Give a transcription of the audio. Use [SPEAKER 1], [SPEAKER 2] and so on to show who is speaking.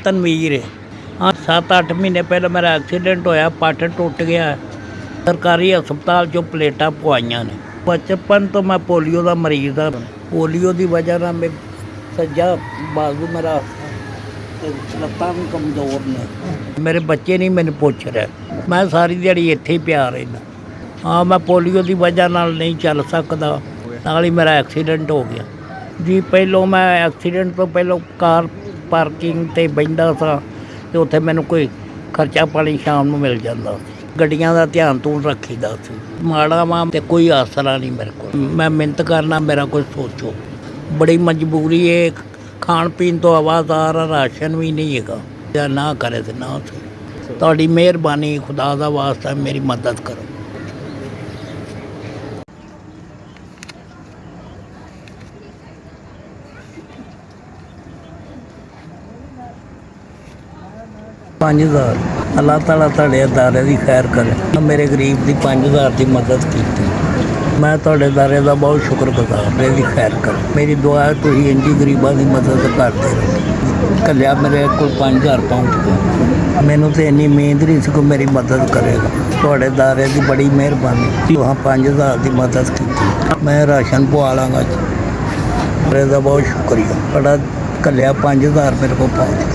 [SPEAKER 1] ਤਨਵੀਰ ਹੈ। ਹਾਂ 7-8 ਮਹੀਨੇ ਪਹਿਲਾਂ ਮੇਰਾ ਐਕਸੀਡੈਂਟ ਹੋਇਆ, ਪੱਟ ਟੁੱਟ ਗਿਆ। ਸਰਕਾਰੀ ਹਸਪਤਾਲ 'ਚੋਂ ਪਲੇਟਾਂ ਪਵਾਈਆਂ ਨੇ। ਬਚਪਨ ਤੋਂ ਮੈਂ ਪੋਲੀਓ ਦਾ ਮਰੀਜ਼ ਹਾਂ। ਪੋਲੀਓ ਦੀ ਵਜ੍ਹਾ ਨਾਲ ਮੈਂ ਸੱਜਾ ਬਾਜ਼ੂ ਮੇਰਾ ਤੇ ਲੱਤਾਂ ਵੀ ਕਮਜ਼ੋਰ ਨੇ। ਮੇਰੇ ਬੱਚੇ ਨਹੀਂ ਮੈਨੂੰ ਪੁੱਛ ਰਹੇ, ਮੈਂ ਸਾਰੀ ਦਿਹਾੜੀ ਇੱਥੇ ਹੀ ਪਿਆ ਰਹਿੰਦਾ। ਹਾਂ ਮੈਂ ਪੋਲੀਓ ਦੀ ਵਜ੍ਹਾ ਨਾਲ ਨਹੀਂ ਚੱਲ ਸਕਦਾ, ਨਾਲ ਹੀ ਮੇਰਾ ਐਕਸੀਡੈਂਟ ਹੋ ਗਿਆ ਜੀ। ਪਹਿਲੋਂ ਮੈਂ ਐਕਸੀਡੈਂਟ ਤੋਂ ਪਹਿਲੋਂ ਕਾਰ ਪਾਰਕਿੰਗ 'ਤੇ ਬਹਿੰਦਾ ਸਾਂ ਅਤੇ ਉੱਥੇ ਮੈਨੂੰ ਕੋਈ ਖਰਚਾ ਪਾਣੀ ਸ਼ਾਮ ਨੂੰ ਮਿਲ ਜਾਂਦਾ ਸੀ। ਗੱਡੀਆਂ ਦਾ ਧਿਆਨ ਧੂਨ ਰੱਖੀਦਾ ਸੀ। ਮਾੜਾ ਵਾਂ ਅਤੇ ਕੋਈ ਆਸਰਾ ਨਹੀਂ ਮੇਰੇ ਕੋਲ। ਮੈਂ ਮਿਹਨਤ ਕਰਨਾ, ਮੇਰਾ ਕੁਝ ਸੋਚੋ। ਬੜੀ ਮਜਬੂਰੀ ਹੈ, ਖਾਣ ਪੀਣ ਤੋਂ ਆਵਾਜ਼ਾਰ, ਰਾਸ਼ਨ ਵੀ ਨਹੀਂ ਹੈਗਾ। ਜਾਂ ਨਾ ਕਰੇ ਤੇ ਨਾ ਸਹੀ। ਤੁਹਾਡੀ ਮਿਹਰਬਾਨੀ, ਖੁਦਾ ਦਾ ਵਾਸਤਾ ਮੇਰੀ ਮਦਦ ਕਰੋ। ਪੰਜ 5,000 ਅੱਲਾਹ ਤਾਲਾ ਤੁਹਾਡੇ ਅਦਾਰੇ ਦੀ ਖੈਰ ਕਰੇ। ਮੇਰੇ ਗਰੀਬ ਦੀ 5,000 ਦੀ ਮਦਦ ਕੀਤੀ। ਮੈਂ ਤੁਹਾਡੇ ਅਦਾਰੇ ਦਾ ਬਹੁਤ ਸ਼ੁਕਰਗੁਜ਼ਾਰ। ਮੇਰੀ ਖੈਰ ਕਰੋ। ਮੇਰੀ ਦੁਆ ਹੈ ਤੁਸੀਂ ਇੰਨੀ ਗਰੀਬਾਂ ਦੀ ਮਦਦ ਕਰਦੇ ਰਹੋ। ਘੱਲਿਆ ਮੇਰੇ ਕੋਲ 5,000 ਪਹੁੰਚ ਗਿਆ। ਮੈਨੂੰ ਤਾਂ ਇੰਨੀ ਉਮੀਦ ਨਹੀਂ ਸੀ ਕੋਈ ਮੇਰੀ ਮਦਦ ਕਰੇਗਾ। ਤੁਹਾਡੇ ਅਦਾਰੇ ਦੀ ਬੜੀ ਮਿਹਰਬਾਨੀ। ਤੁਸੀਂ 5,000 ਦੀ ਮਦਦ ਕੀਤੀ। ਮੈਂ ਰਾਸ਼ਨ ਪਵਾ ਲਾਂਗਾ ਜੀ। ਮੇਰੇ ਦਾ ਬਹੁਤ ਸ਼ੁਕਰੀਆ। ਤੁਹਾਡਾ ਘੱਲਿਆ 5,000 ਮੇਰੇ ਕੋਲ ਪਹੁੰਚ ਗਿਆ।